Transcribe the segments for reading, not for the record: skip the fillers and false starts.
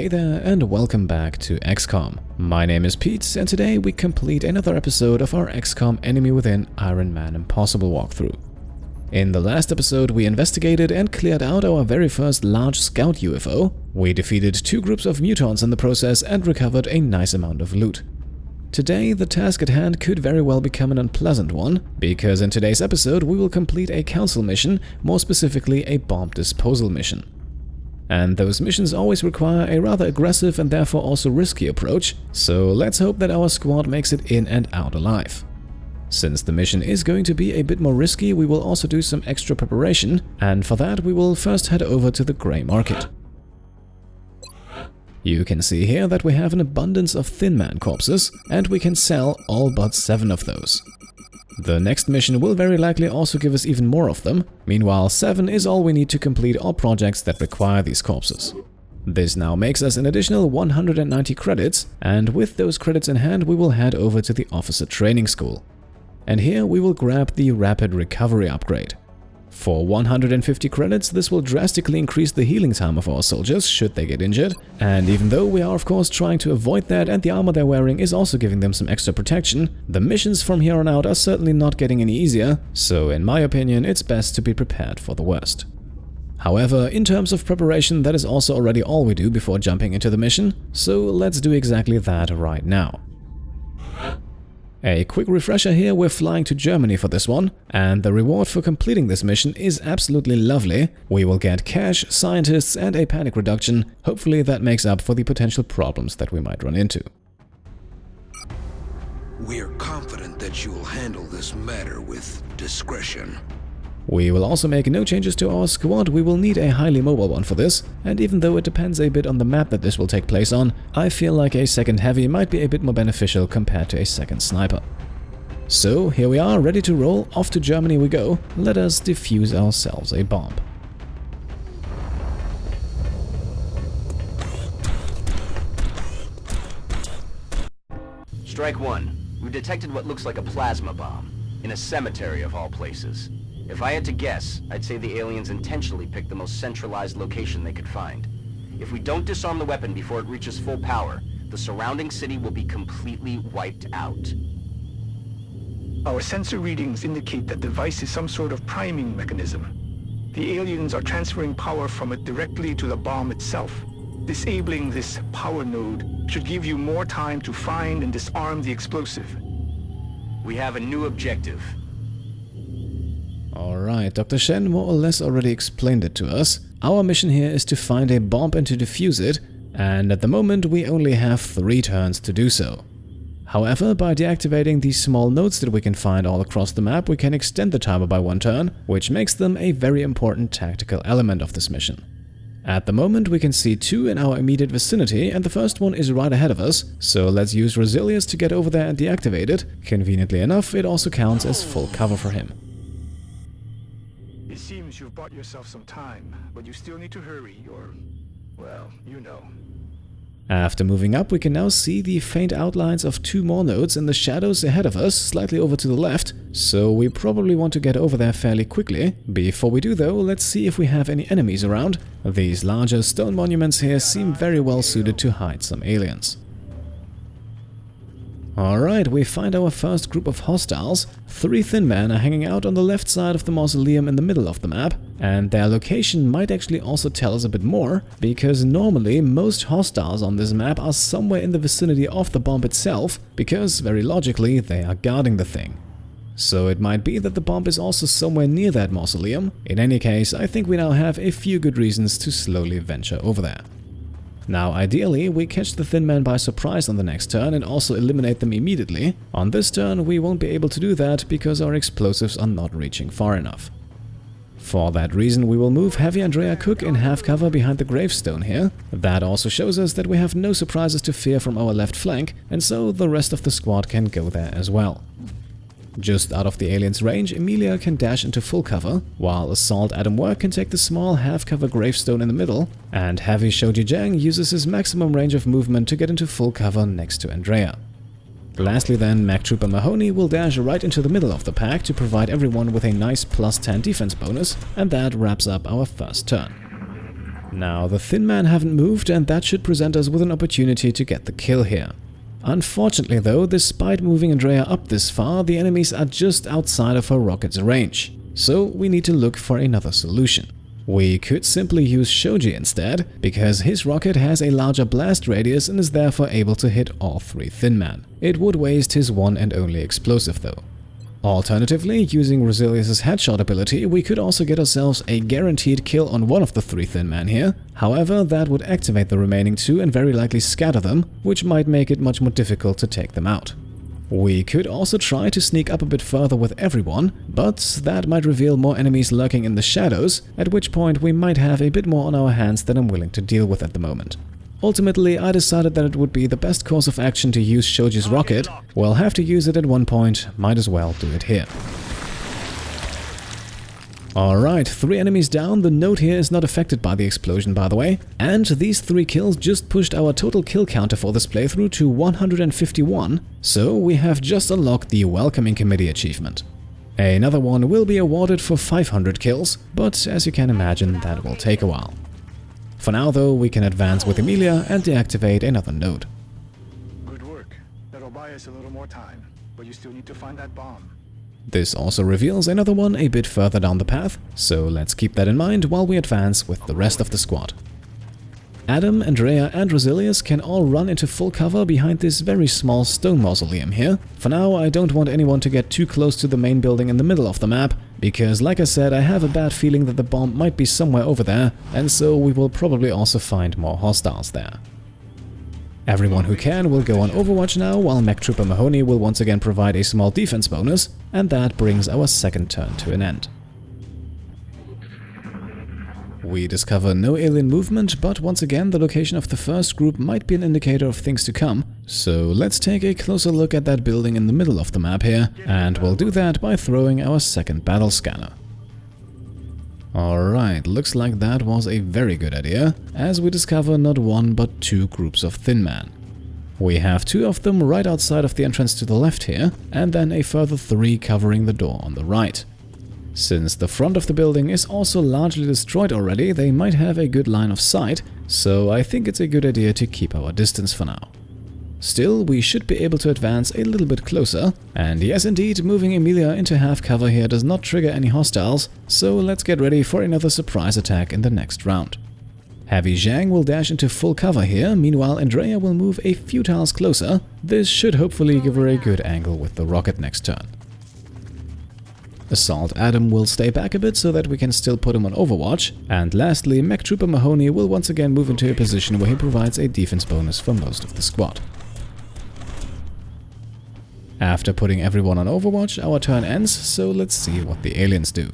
Hey there and welcome back to XCOM. My name is Pete and today we complete another episode of our XCOM Enemy Within Ironman Impossible walkthrough. In the last episode we investigated and cleared out our very first large scout UFO, we defeated 2 groups of mutants in the process and recovered a nice amount of loot. Today the task at hand could very well become an unpleasant one, because in today's episode we will complete a council mission, more specifically a bomb disposal mission. And those missions always require a rather aggressive and therefore also risky approach, so let's hope that our squad makes it in and out alive. Since the mission is going to be a bit more risky, we will also do some extra preparation, and for that we will first head over to the Grey Market. You can see here that we have an abundance of Thin Man corpses, and we can sell all but 7 of those. The next mission will very likely also give us even more of them. Meanwhile, 7 is all we need to complete all projects that require these corpses. This now makes us an additional 190 credits, and with those credits in hand we will head over to the officer training school. And here we will grab the rapid recovery upgrade. For 150 credits, this will drastically increase the healing time of our soldiers should they get injured, and even though we are of course trying to avoid that and the armor they're wearing is also giving them some extra protection, the missions from here on out are certainly not getting any easier, so in my opinion it's best to be prepared for the worst. However, in terms of preparation, that is also already all we do before jumping into the mission, so let's do exactly that right now. A quick refresher here, we're flying to Germany for this one, and the reward for completing this mission is absolutely lovely. We will get cash, scientists and a panic reduction. Hopefully that makes up for the potential problems that we might run into. We're confident that you will handle this matter with discretion. We will also make no changes to our squad. We will need a highly mobile one for this, and even though it depends a bit on the map that this will take place on, I feel like a second heavy might be a bit more beneficial compared to a second sniper. So here we are, ready to roll. Off to Germany we go. Let us defuse ourselves a bomb. Strike 1. We've detected what looks like a plasma bomb, in a cemetery of all places. If I had to guess, I'd say the aliens intentionally picked the most centralized location they could find. If we don't disarm the weapon before it reaches full power, the surrounding city will be completely wiped out. Our sensor readings indicate that the device is some sort of priming mechanism. The aliens are transferring power from it directly to the bomb itself. Disabling this power node should give you more time to find and disarm the explosive. We have a new objective. Alright, Dr. Shen more or less already explained it to us. Our mission here is to find a bomb and to defuse it, and at the moment we only have 3 turns to do so. However, by deactivating these small nodes that we can find all across the map, we can extend the timer by 1 turn, which makes them a very important tactical element of this mission. At the moment we can see 2 in our immediate vicinity, and the first one is right ahead of us, so let's use Resilience to get over there and deactivate it. Conveniently enough, it also counts as full cover for him. It seems you've bought yourself some time, but you still need to hurry or, well, you know. After moving up, we can now see the faint outlines of 2 more nodes in the shadows ahead of us, slightly over to the left, so we probably want to get over there fairly quickly. Before we do though, let's see if we have any enemies around. These larger stone monuments here seem very well suited to hide some aliens. Alright, we find our first group of hostiles. 3 Thin Men are hanging out on the left side of the mausoleum in the middle of the map, and their location might actually also tell us a bit more, because normally most hostiles on this map are somewhere in the vicinity of the bomb itself, because very logically they are guarding the thing. So it might be that the bomb is also somewhere near that mausoleum. In any case, I think we now have a few good reasons to slowly venture over there. Now ideally, we catch the Thin Man by surprise on the next turn and also eliminate them immediately. On this turn we won't be able to do that because our explosives are not reaching far enough. For that reason we will move Heavy Andrea Cook in half cover behind the gravestone here. That also shows us that we have no surprises to fear from our left flank, and so the rest of the squad can go there as well. Just out of the aliens' range, Emilia can dash into full cover, while Assault Adam Work can take the small half-cover gravestone in the middle, and Heavy Shoji Jang uses his maximum range of movement to get into full cover next to Andrea. Lastly then, Mac Trooper Mahoney will dash right into the middle of the pack to provide everyone with a nice +10 defense bonus, and that wraps up our first turn. Now, the Thin Men haven't moved, and that should present us with an opportunity to get the kill here. Unfortunately though, despite moving Andrea up this far, the enemies are just outside of her rocket's range. So we need to look for another solution. We could simply use Shoji instead, because his rocket has a larger blast radius and is therefore able to hit all 3 Thin Men. It would waste his one and only explosive though. Alternatively, using Resilius's headshot ability, we could also get ourselves a guaranteed kill on one of the 3 Thin Men here. However, that would activate the remaining 2 and very likely scatter them, which might make it much more difficult to take them out. We could also try to sneak up a bit further with everyone, but that might reveal more enemies lurking in the shadows, at which point we might have a bit more on our hands than I'm willing to deal with at the moment. Ultimately, I decided that it would be the best course of action to use Shoji's rocket. We'll have to use it at one point, might as well do it here. Alright, 3 enemies down. The node here is not affected by the explosion, by the way. And these 3 kills just pushed our total kill counter for this playthrough to 151, so we have just unlocked the Welcoming Committee achievement. Another one will be awarded for 500 kills, but as you can imagine, that will take a while. For now though, we can advance with Emilia and deactivate another node. Good work. That'll buy us a little more time, but you still need to find that bomb. This also reveals another one a bit further down the path, so let's keep that in mind while we advance with the rest of the squad. Adam, Andrea and Resilius can all run into full cover behind this very small stone mausoleum here. For now, I don't want anyone to get too close to the main building in the middle of the map, because like I said, I have a bad feeling that the bomb might be somewhere over there, and so we will probably also find more hostiles there. Everyone who can will go on Overwatch now, while Mech Trooper Mahoney will once again provide a small defense bonus, and that brings our second turn to an end. We discover no alien movement, but once again the location of the first group might be an indicator of things to come, so let's take a closer look at that building in the middle of the map here, and we'll do that by throwing our second battle scanner. Alright, looks like that was a very good idea, as we discover not 1 but 2 groups of Thin Men. We have 2 of them right outside of the entrance to the left here, and then a further 3 covering the door on the right. Since the front of the building is also largely destroyed already, they might have a good line of sight, so I think it's a good idea to keep our distance for now. Still, we should be able to advance a little bit closer, and yes indeed, moving Emilia into half cover here does not trigger any hostiles, so let's get ready for another surprise attack in the next round. Heavy Zhang will dash into full cover here, meanwhile Andrea will move a few tiles closer. This should hopefully give her a good angle with the rocket next turn. Assault Adam will stay back a bit so that we can still put him on Overwatch, and lastly Mech Trooper Mahoney will once again move into a position where he provides a defense bonus for most of the squad. After putting everyone on Overwatch, our turn ends, so let's see what the aliens do.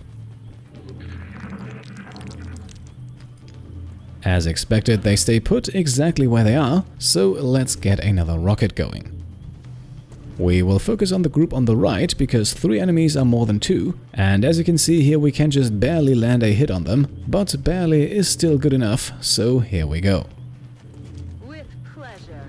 As expected, they stay put exactly where they are, so let's get another rocket going. We will focus on the group on the right, because 3 enemies are more than 2, and as you can see here we can just barely land a hit on them, but barely is still good enough, so here we go. With pleasure.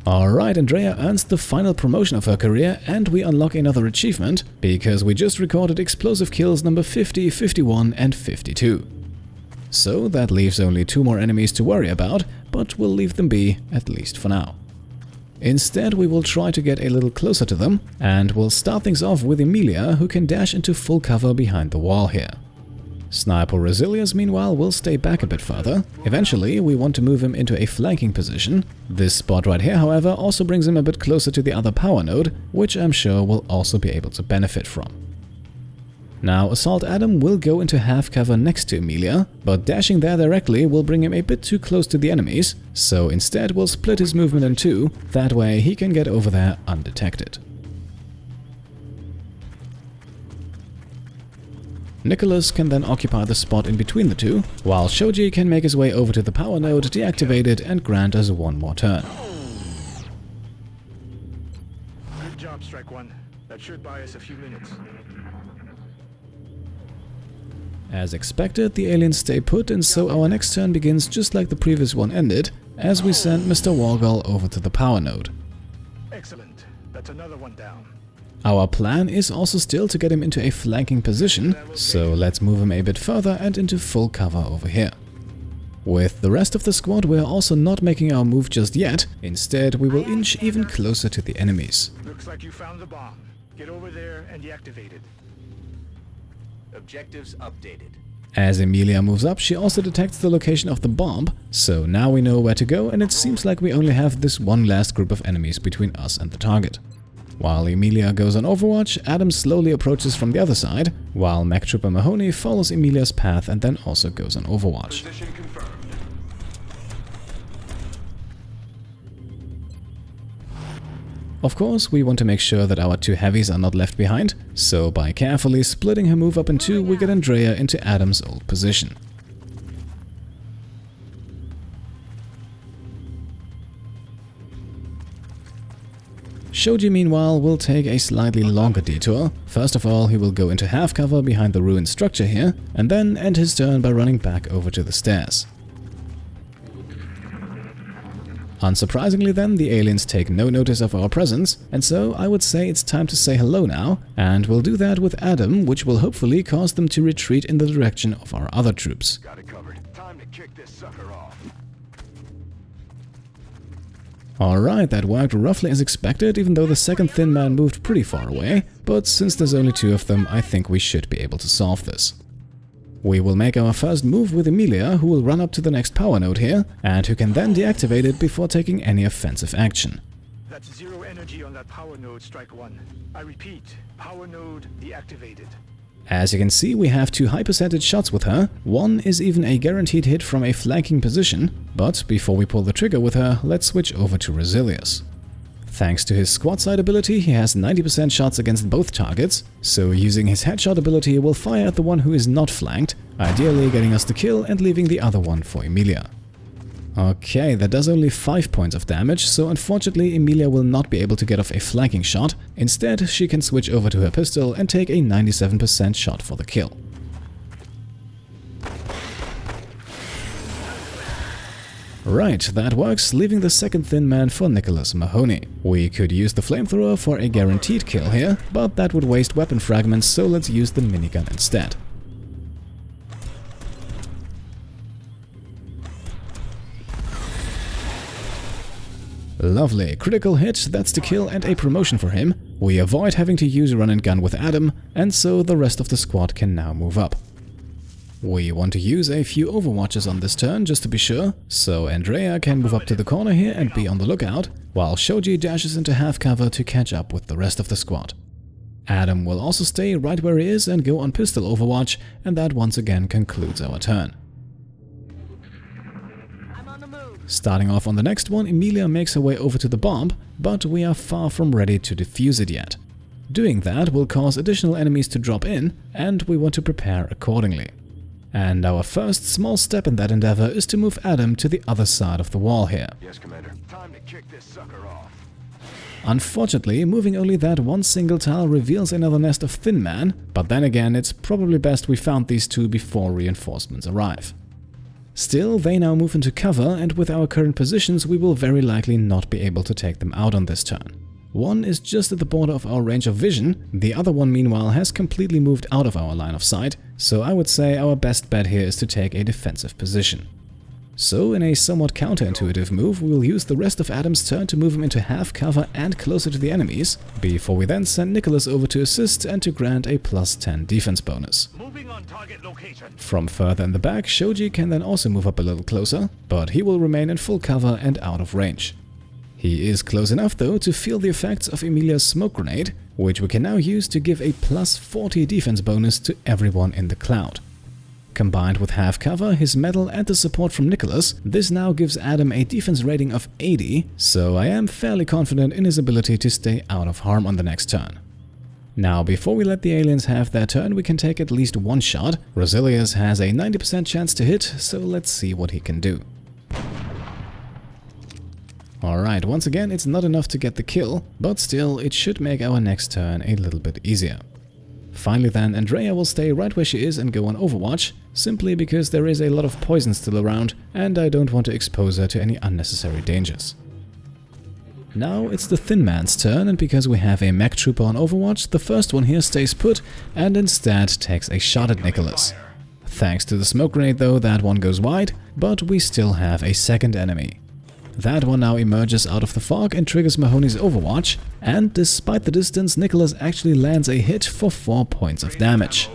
Alright, Andrea earns the final promotion of her career, and we unlock another achievement, because we just recorded explosive kills number 50, 51 and 52. So that leaves only 2 more enemies to worry about, but we'll leave them be, at least for now. Instead, we will try to get a little closer to them, and we'll start things off with Emilia, who can dash into full cover behind the wall here. Sniper Resilius, meanwhile, will stay back a bit further. Eventually, we want to move him into a flanking position. This spot right here, however, also brings him a bit closer to the other power node, which I'm sure we'll also be able to benefit from. Now, Assault Adam will go into half cover next to Emilia, but dashing there directly will bring him a bit too close to the enemies, so instead we'll split his movement in 2, that way he can get over there undetected. Nicholas can then occupy the spot in between the 2, while Shoji can make his way over to the power node, deactivate it and grant us 1 more turn. Good job, Strike One. That should buy us a few minutes. As expected, the aliens stay put, and so our next turn begins just like the previous one ended, as we send Mr. Wargol over to the power node. Excellent. That's another one down. Our plan is also still to get him into a flanking position, so let's move him a bit further and into full cover over here. With the rest of the squad, we are also not making our move just yet. Instead, we will inch even closer to the enemies. Looks like you found the bomb. Get over there and deactivate it. Objectives updated. As Emilia moves up, she also detects the location of the bomb, so now we know where to go, and it seems like we only have this one last group of enemies between us and the target. While Emilia goes on Overwatch, Adam slowly approaches from the other side, while Mech Trooper Mahoney follows Emilia's path and then also goes on Overwatch. Position confirmed. Of course, we want to make sure that our two heavies are not left behind, so by carefully splitting her move up in two, we get Andrea into Adam's old position. Shoji, meanwhile, will take a slightly longer detour. First of all, he will go into half cover behind the ruined structure here, and then end his turn by running back over to the stairs. Unsurprisingly then, the aliens take no notice of our presence, and so I would say it's time to say hello now, and we'll do that with Adam, which will hopefully cause them to retreat in the direction of our other troops. Got it covered. Time to kick this sucker off. Alright, that worked roughly as expected, even though the second thin man moved pretty far away, but since there's only two of them, I think we should be able to solve this. We will make our first move with Emilia, who will run up to the next power node here, and who can then deactivate it before taking any offensive action. That's 0 energy on that power node, Strike 1. I repeat, power node deactivated. As you can see, we have 2 high percentage shots with her. One is even a guaranteed hit from a flanking position, but before we pull the trigger with her, let's switch over to Resilius. Thanks to his squad side ability, he has 90% shots against both targets, so using his headshot ability, he will fire at the one who is not flanked, ideally getting us the kill and leaving the other one for Emilia. Okay, that does only 5 points of damage, so unfortunately Emilia will not be able to get off a flanking shot. Instead, she can switch over to her pistol and take a 97% shot for the kill. Right, that works, leaving the second thin man for Nicholas Mahoney. We could use the flamethrower for a guaranteed kill here, but that would waste weapon fragments, so let's use the minigun instead. Lovely, critical hit, that's the kill and a promotion for him. We avoid having to use run and gun with Adam, and so the rest of the squad can now move up. We want to use a few overwatches on this turn just to be sure, so Andrea can move up to the corner here and be on the lookout, while Shoji dashes into half cover to catch up with the rest of the squad. Adam will also stay right where he is and go on pistol overwatch, and that once again concludes our turn. Starting off on the next one, Emilia makes her way over to the bomb, but we are far from ready to defuse it yet. Doing that will cause additional enemies to drop in, and we want to prepare accordingly. And our first small step in that endeavor is to move Adam to the other side of the wall here. Yes, Commander. Time to kick this sucker off. Unfortunately, moving only that one single tile reveals another nest of thin man, but then again, it's probably best we found these two before reinforcements arrive. Still, they now move into cover, and with our current positions, we will very likely not be able to take them out on this turn. One is just at the border of our range of vision, the other one meanwhile has completely moved out of our line of sight, so I would say our best bet here is to take a defensive position. So in a somewhat counterintuitive move, we will use the rest of Adam's turn to move him into half cover and closer to the enemies, before we then send Nicholas over to assist and to grant a +10 defense bonus. Moving on target location. From further in the back, Shoji can then also move up a little closer, but he will remain in full cover and out of range. He is close enough though to feel the effects of Emilia's smoke grenade, which we can now use to give a +40 defense bonus to everyone in the cloud. Combined with half cover, his medal and the support from Nicholas, this now gives Adam a defense rating of 80, so I am fairly confident in his ability to stay out of harm on the next turn. Now, before we let the aliens have their turn, we can take at least one shot. Resilius has a 90% chance to hit, so let's see what he can do. Alright, once again, it's not enough to get the kill, but still, it should make our next turn a little bit easier. Finally then, Andrea will stay right where she is and go on Overwatch, simply because there is a lot of poison still around, and I don't want to expose her to any unnecessary dangers. Now it's the Thin Man's turn, and because we have a mech trooper on Overwatch, the first one here stays put and instead takes a shot at Nicholas. Thanks to the smoke grenade though, that one goes wide, but we still have a second enemy. That one now emerges out of the fog and triggers Mahoney's Overwatch, and despite the distance, Nicholas actually lands a hit for 4 points of damage.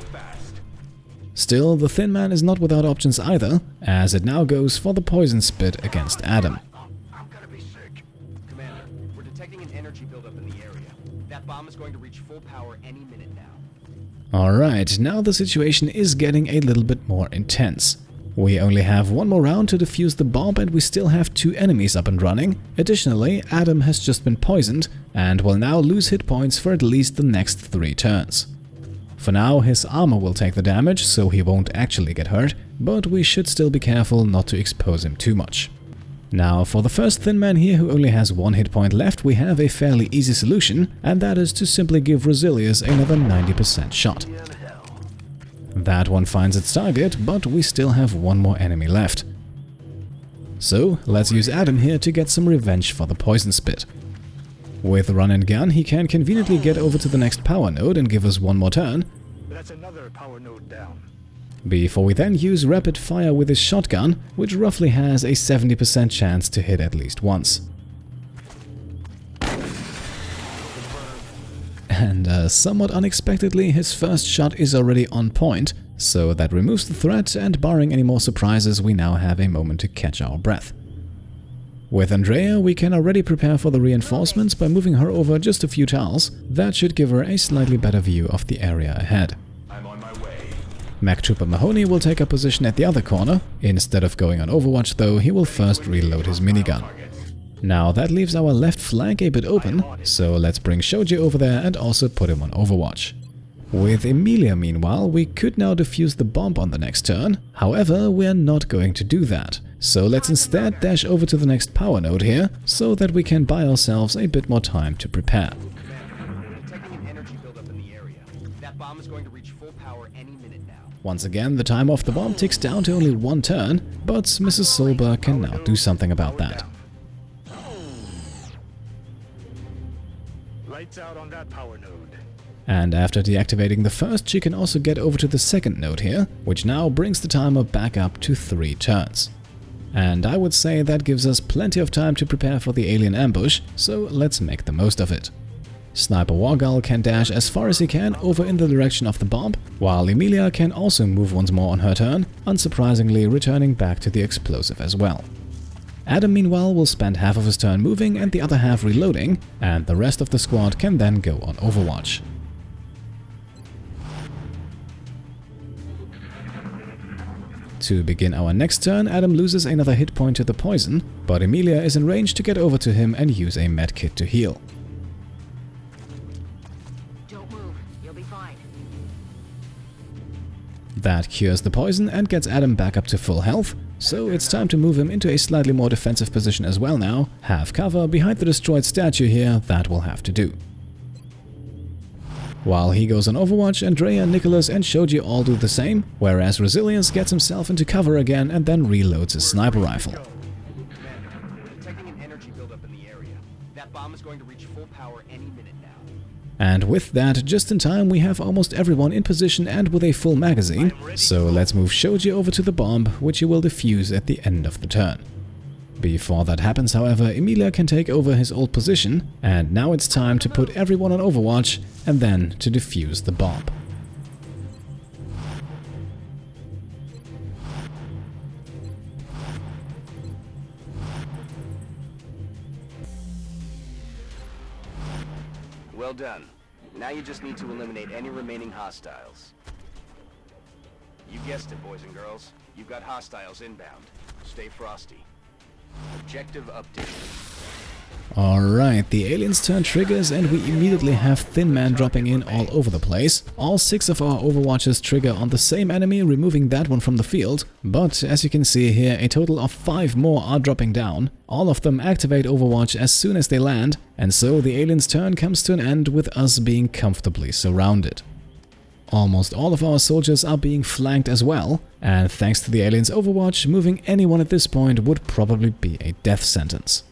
Still, the Thin Man is not without options either, as it now goes for the poison spit against Adam. I'm gonna be sick. Commander, we're detecting an energy buildup in the area. That bomb is going to reach full power any minute now. Alright, now the situation is getting a little bit more intense. We only have one more round to defuse the bomb and we still have 2 enemies up and running. Additionally, Adam has just been poisoned and will now lose hit points for at least the next 3 turns. For now, his armor will take the damage, so he won't actually get hurt, but we should still be careful not to expose him too much. Now, for the first Thin Man here who only has 1 hit point left, we have a fairly easy solution, and that is to simply give Rosilius another 90% shot. That one finds its target, but we still have 1 more enemy left. So, let's use Adam here to get some revenge for the poison spit. With run and gun, he can conveniently get over to the next power node and give us 1 more turn. That's another power node down. Before we then use rapid fire with his shotgun, which roughly has a 70% chance to hit at least once. And somewhat unexpectedly, his first shot is already on point, so that removes the threat, and barring any more surprises, we now have a moment to catch our breath. With Andrea, we can already prepare for the reinforcements by moving her over just a few tiles. That should give her a slightly better view of the area ahead. I'm on my way. Mech Trooper Mahoney will take a position at the other corner. Instead of going on Overwatch though, he will first reload his minigun. Now that leaves our left flank a bit open, so let's bring Shoji over there and also put him on Overwatch. With Emilia meanwhile, we could now defuse the bomb on the next turn. However, we're not going to do that. So let's instead dash over to the next power node here, so that we can buy ourselves a bit more time to prepare. We're detecting an energy buildup in the area. That bomb is going to reach full power any minute now. Once again, the time off the bomb ticks down to only 1 turn, but Mrs. Solberg can now do something about that. Lights out on that power node. And after deactivating the first, she can also get over to the second node here, which now brings the timer back up to 3 turns. And I would say that gives us plenty of time to prepare for the alien ambush, so let's make the most of it. Sniper Wargal can dash as far as he can over in the direction of the bomb, while Emilia can also move once more on her turn, unsurprisingly returning back to the explosive as well. Adam meanwhile will spend half of his turn moving and the other half reloading, and the rest of the squad can then go on Overwatch. To begin our next turn, Adam loses another hit point to the poison, but Emilia is in range to get over to him and use a medkit to heal. Don't move. You'll be fine. That cures the poison and gets Adam back up to full health, so it's time to move him into a slightly more defensive position as well now. Have cover behind the destroyed statue here, that will have to do. While he goes on Overwatch, Andrea, Nicholas and Shoji all do the same, whereas Rosilius gets himself into cover again and then reloads his sniper rifle. Commander, we're detecting an energy buildup in the area. That bomb is going to reach full power any minute now. And with that, just in time, we have almost everyone in position and with a full magazine, so let's move Shoji over to the bomb, which he will defuse at the end of the turn. Before that happens, however, Emilia can take over his old position, and now it's time to put everyone on Overwatch and then to defuse the bomb. Well done. Now you just need to eliminate any remaining hostiles. You guessed it, boys and girls. You've got hostiles inbound. Stay frosty. Objective updated. Alright, the alien's turn triggers and we immediately have Thin Man dropping in all over the place. All 6 of our Overwatches trigger on the same enemy, removing that one from the field. But as you can see here, a total of 5 more are dropping down. All of them activate Overwatch as soon as they land, and so the alien's turn comes to an end with us being comfortably surrounded. Almost all of our soldiers are being flanked as well, and thanks to the alien's Overwatch, moving anyone at this point would probably be a death sentence.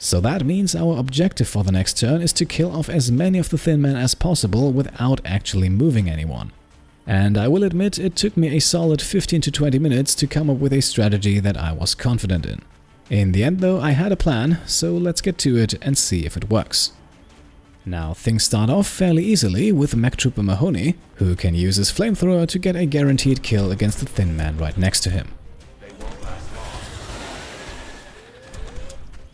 So that means our objective for the next turn is to kill off as many of the thin men as possible without actually moving anyone. And I will admit it took me a solid 15 to 20 minutes to come up with a strategy that I was confident in. In the end though, I had a plan, so let's get to it and see if it works. Now things start off fairly easily with Mech Trooper Mahoney, who can use his flamethrower to get a guaranteed kill against the thin man right next to him.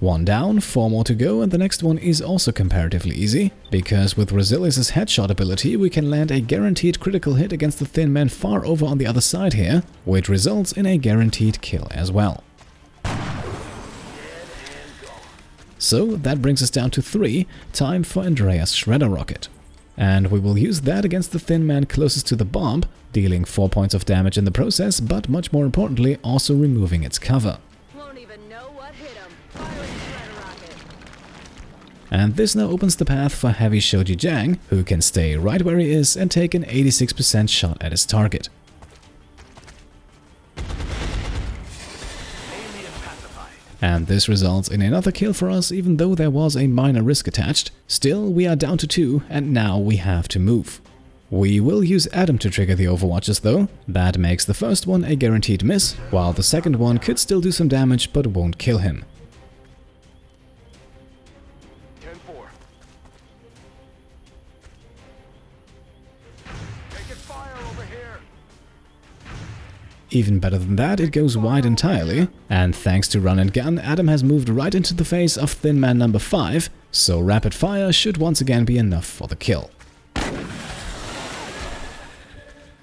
One down, 4 more to go, and the next one is also comparatively easy, because with Resilius's headshot ability we can land a guaranteed critical hit against the thin man far over on the other side here, which results in a guaranteed kill as well. So that brings us down to 3, time for Andrea's Shredder Rocket. And we will use that against the thin man closest to the bomb, dealing 4 points of damage in the process, but much more importantly also removing its cover. And this now opens the path for Heavy Shoji Jang, who can stay right where he is and take an 86% shot at his target. And this results in another kill for us, even though there was a minor risk attached. Still, we are down to 2, and now we have to move. We will use Adam to trigger the overwatches though. That makes the first one a guaranteed miss, while the second one could still do some damage but won't kill him. Even better than that, it goes wide entirely, and thanks to run and gun, Adam has moved right into the face of Thin Man number 5, so rapid fire should once again be enough for the kill.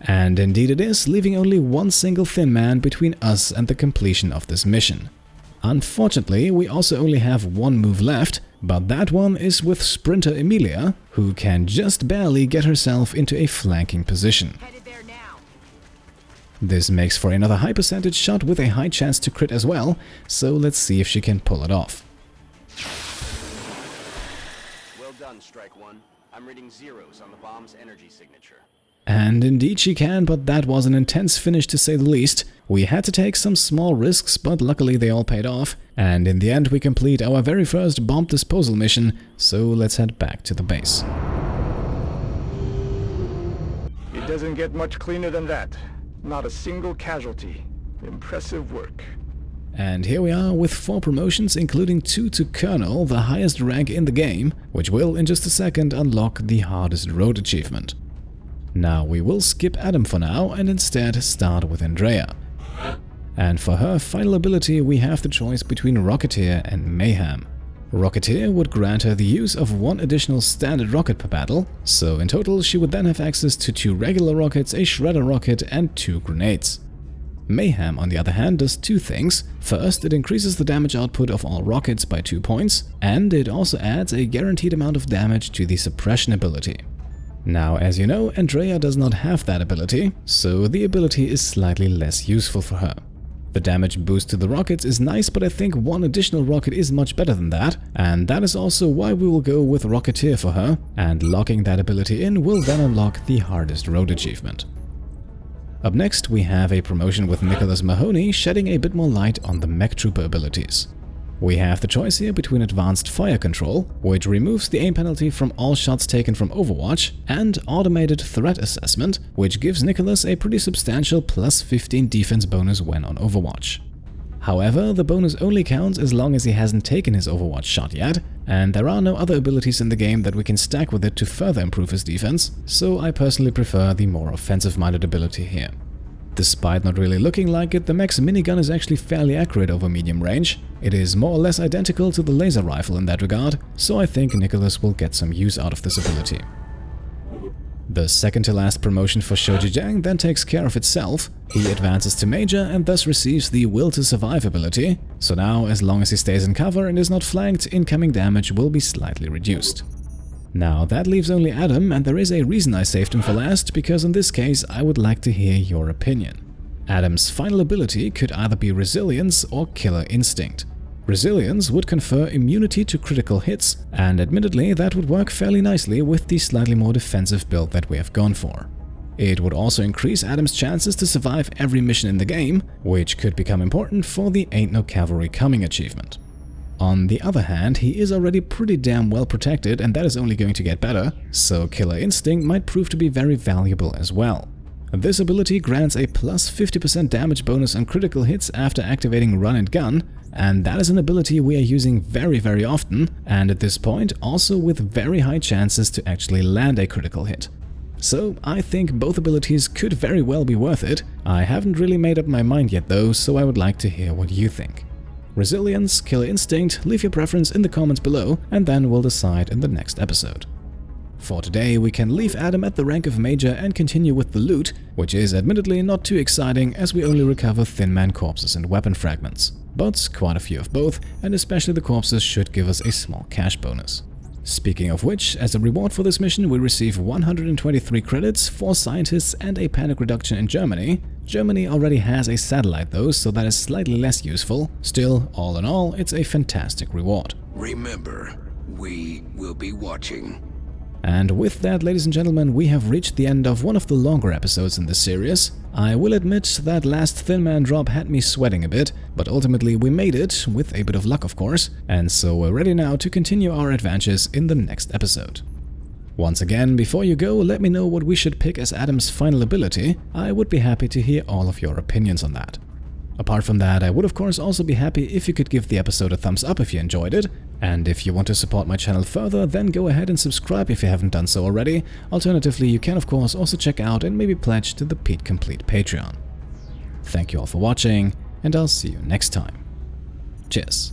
And indeed it is, leaving only one single Thin Man between us and the completion of this mission. Unfortunately, we also only have one move left, but that one is with Sprinter Emilia, who can just barely get herself into a flanking position. This makes for another high percentage shot with a high chance to crit as well, so let's see if she can pull it off. Well done, Strike 1. I'm reading zeros on the bomb's energy signature. And indeed she can, but that was an intense finish to say the least. We had to take some small risks, but luckily they all paid off, and in the end we complete our very first bomb disposal mission, so let's head back to the base. It doesn't get much cleaner than that. Not a single casualty. Impressive work. And here we are with 4 promotions, including 2 to Colonel, the highest rank in the game, which will in just a second unlock the hardest road achievement. Now we will skip Adam for now and instead start with Andrea. And for her final ability we have the choice between Rocketeer and Mayhem. Rocketeer would grant her the use of 1 additional standard rocket per battle, so in total she would then have access to 2 regular rockets, a Shredder rocket and 2 grenades. Mayhem, on the other hand, does 2 things. First, it increases the damage output of all rockets by 2 points, and it also adds a guaranteed amount of damage to the suppression ability. Now, as you know, Andrea does not have that ability, so the ability is slightly less useful for her. The damage boost to the rockets is nice, but I think 1 additional rocket is much better than that, and that is also why we will go with Rocketeer for her, and locking that ability in will then unlock the hardest road achievement. Up next we have a promotion with Nicholas Mahoney, shedding a bit more light on the Mech Trooper abilities. We have the choice here between Advanced Fire Control, which removes the aim penalty from all shots taken from Overwatch, and Automated Threat Assessment, which gives Nicholas a pretty substantial plus 15 defense bonus when on Overwatch. However, the bonus only counts as long as he hasn't taken his Overwatch shot yet, and there are no other abilities in the game that we can stack with it to further improve his defense, so I personally prefer the more offensive-minded ability here. Despite not really looking like it, the mech's minigun is actually fairly accurate over medium range. It is more or less identical to the laser rifle in that regard, so I think Nicholas will get some use out of this ability. The second to last promotion for Shoji Jang then takes care of itself. He advances to Major and thus receives the Will to Survive ability, so now as long as he stays in cover and is not flanked, incoming damage will be slightly reduced. Now that leaves only Adam, and there is a reason I saved him for last, because in this case I would like to hear your opinion. Adam's final ability could either be Resilience or Killer Instinct. Resilience would confer immunity to critical hits, and admittedly that would work fairly nicely with the slightly more defensive build that we have gone for. It would also increase Adam's chances to survive every mission in the game, which could become important for the Ain't No Cavalry Coming achievement. On the other hand, he is already pretty damn well protected, and that is only going to get better, so Killer Instinct might prove to be very valuable as well. This ability grants a plus 50% damage bonus on critical hits after activating Run and Gun, and that is an ability we are using very often, and at this point also with very high chances to actually land a critical hit. So I think both abilities could very well be worth it. I haven't really made up my mind yet though, so I would like to hear what you think. Resilience, Killer Instinct, leave your preference in the comments below, and then we'll decide in the next episode. For today, we can leave Adam at the rank of Major and continue with the loot, which is admittedly not too exciting as we only recover Thin Man corpses and weapon fragments. But quite a few of both, and especially the corpses should give us a small cash bonus. Speaking of which, as a reward for this mission we receive 123 credits, 4 scientists and a panic reduction in Germany. Germany already has a satellite though, so that is slightly less useful. Still, all in all, it's a fantastic reward. Remember, we will be watching. And with that, ladies and gentlemen, we have reached the end of one of the longer episodes in this series. I will admit that last Thin Man drop had me sweating a bit, but ultimately we made it, with a bit of luck of course, and so we're ready now to continue our adventures in the next episode. Once again, before you go, let me know what we should pick as Adam's final ability. I would be happy to hear all of your opinions on that. Apart from that, I would of course also be happy if you could give the episode a thumbs up if you enjoyed it, and if you want to support my channel further, then go ahead and subscribe if you haven't done so already. Alternatively, you can of course also check out and maybe pledge to the Pete Complete Patreon. Thank you all for watching, and I'll see you next time. Cheers.